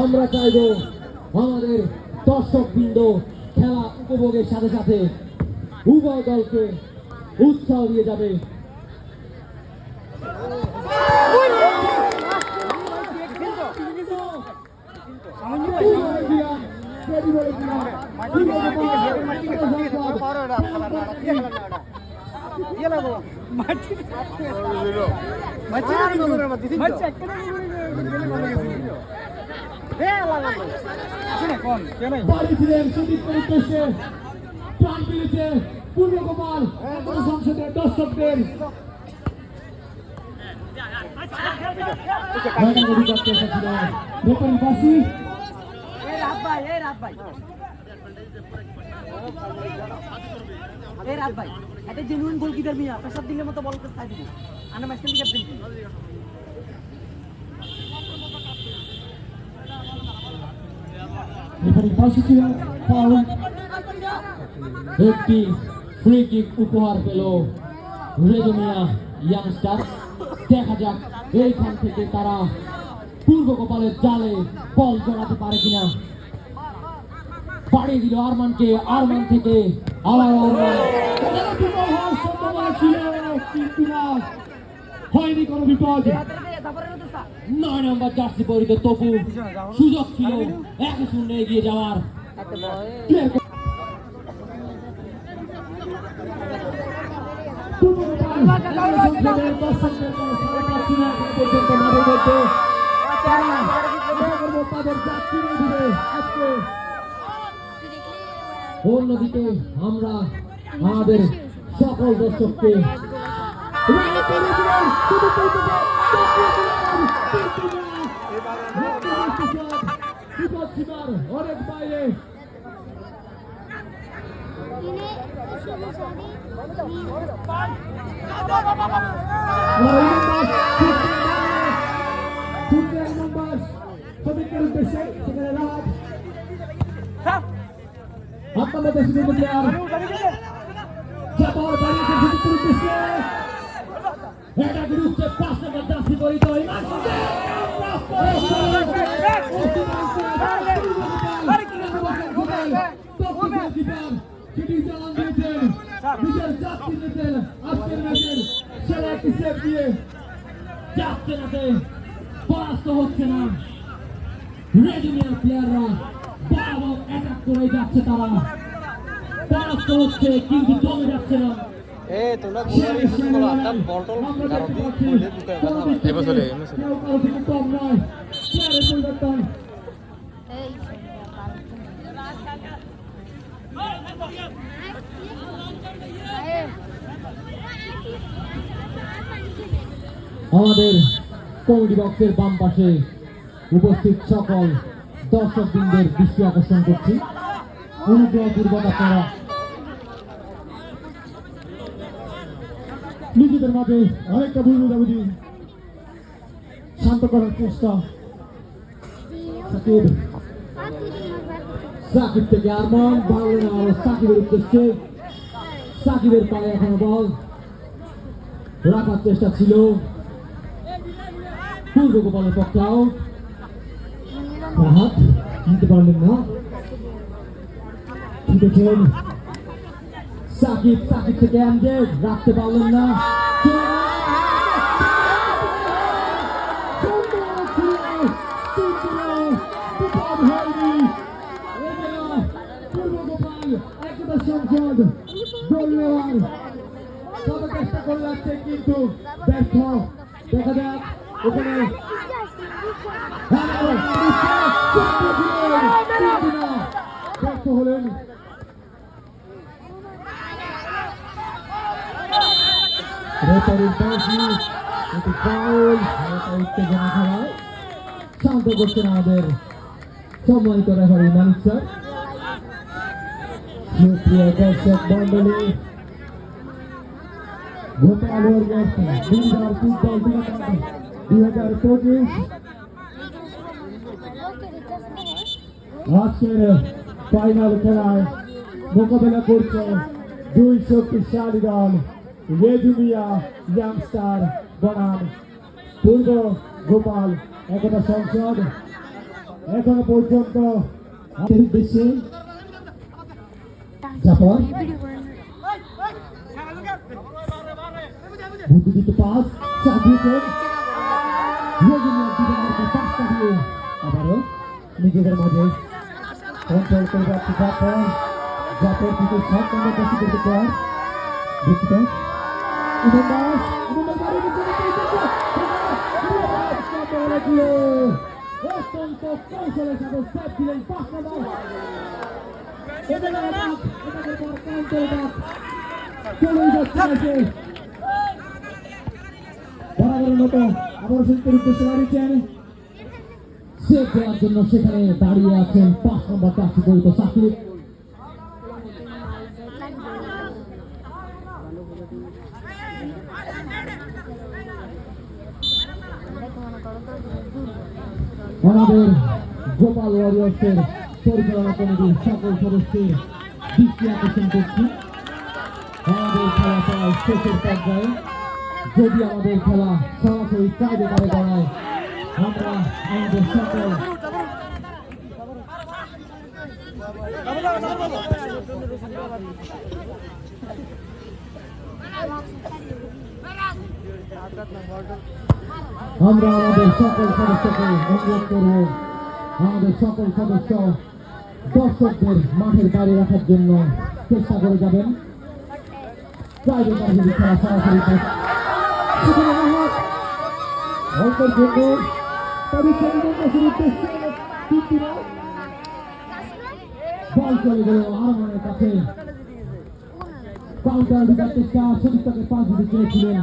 আমরা চাইব আমাদের দর্শকবৃন্দ খেলা উপভোগের সাথে সাথে উভয় দলকে উৎসাহ দিয়ে যাবে। প্রাণ পেয়েছে পূর্ব গোপাল সংসদের দর্শকদের একটা জেনুইন গোলকিপার মিয়া পেশাব দিলে মতো বল করতে দিবি আনা ম্যাচ খেলতে ক্যাপ্টেন একটি ফ্রি কিক উপহার পেল রেজমিয়া ইয়াংস্টার। দেখা যাক এইখান থেকে তারা পূর্ব গোপালের জালে বল জড়াতে পারে কিনা। পাড়িয়ে দিল আরমানকে, আরমান থেকে আবার হয়নি কোনো বিপদ। 9 নম্বর জার্সি পরিত তপু সুযোগ ছিল 1-0 এগিয়ে যাওয়ার। অন্যদিকে আমরা আমাদের সকল দর্শককে অনেক বাইরে পরাস্ত হচ্ছে না। রেজমিয়ার প্লেয়াররা বরাবর অ্যাটাক করে যাচ্ছে, তারা পরাস্ত হচ্ছে কিন্তু জমে যাচ্ছে না। আমাদের কমেডি বক্সের বাম পাশে উপস্থিত সকল দর্শকবৃন্দের দৃষ্টি আকর্ষণ করছি। অনুগ্রহপূর্বক আপনারা নিজেদের মাঝে অনেকটা ভুল বুঝাবুঝি শান্ত করার চেষ্টা। সাকিব থেকে আরমান বাড়লেন আরো সাকিবের উদ্দেশ্যে। সাকিবের পায়ে এখনো বল রাখার চেষ্টা ছিল পূর্ব গোপালের পক্ষে। আউট, হাত নিতে পারলেন না। ছুটেছেন সাকিব, সাকিব থেকে আমজেদ রাখতে পারলেন না। পূর্ব গোপাল একদা সংসদ গোল নেওয়ার সব চেষ্টা করে যাচ্ছে কিন্তু ব্যর্থ। দেখা যাক ওখানে ব্যর্থ হলেন। শান্ত করছেন আমাদের সম্মানিত রেফারি মানিক স্যার। সুপ্রিয় দর্শক মন্ডলী, Gopal Warriors Bihar football tournament 2025 আজকের ফাইনাল খেলায় মোকাবেলা করছে দুই শক্তিশালী দল রেজুমিয়া ইয়াংস্টার বনাম পূর্ব গোপাল একতা সংসদ। এখনো পর্যন্ত হাতের উদ্দেশ্যে জাফর বুদ্ধিদীপ্ত পাস চাপিয়েছেন রেজুমিয়ার দিকে পাসটা দিয়ে আবারও নিজেদের মাঝে কন্ট্রোল করে যাচ্ছে জাফর। জাফর থেকে 7 নম্বর কাছে করতে পার দুঃখিত ইমন দাস অত্যন্ত কৌশলের সাথে সেট দিলেন 5 নম্বর। চলেই যাচ্ছে বরাবরের মতো আবার শিল্পের উদ্দেশ্যে দাঁড়িয়েছেন সেট দেওয়ার জন্য সেখানে দাঁড়িয়ে আছেন 5 নম্বর কাছে পরিত সাকিব। আমাদের গোপাল ওয়ারিয়র্সের পরিচালনা কমিটির সকল সদস্যের দৃষ্টি আকর্ষণ করছি আমাদের খেলা প্রায় শেষের পর্যায়ে। যদি আমাদের খেলা সরাসরি কার্যকরে দাঁড়ায় আমরা আমাদের সকল সদস্যকে অনুরোধ করব আমাদের সকল সদস্য দর্শকদের মাঠের বাইরে রাখার জন্য চেষ্টা করে যাবেন। প্রাইভেট যদি খেলা সরাসরি অল্পের জন্য তাদের উদ্দেশ্যে বল চলে গেল আরমানের কাছে কাউন্টার বিকার চেষ্টা সতীর্থকে 5 দিতে চেয়েছিলেন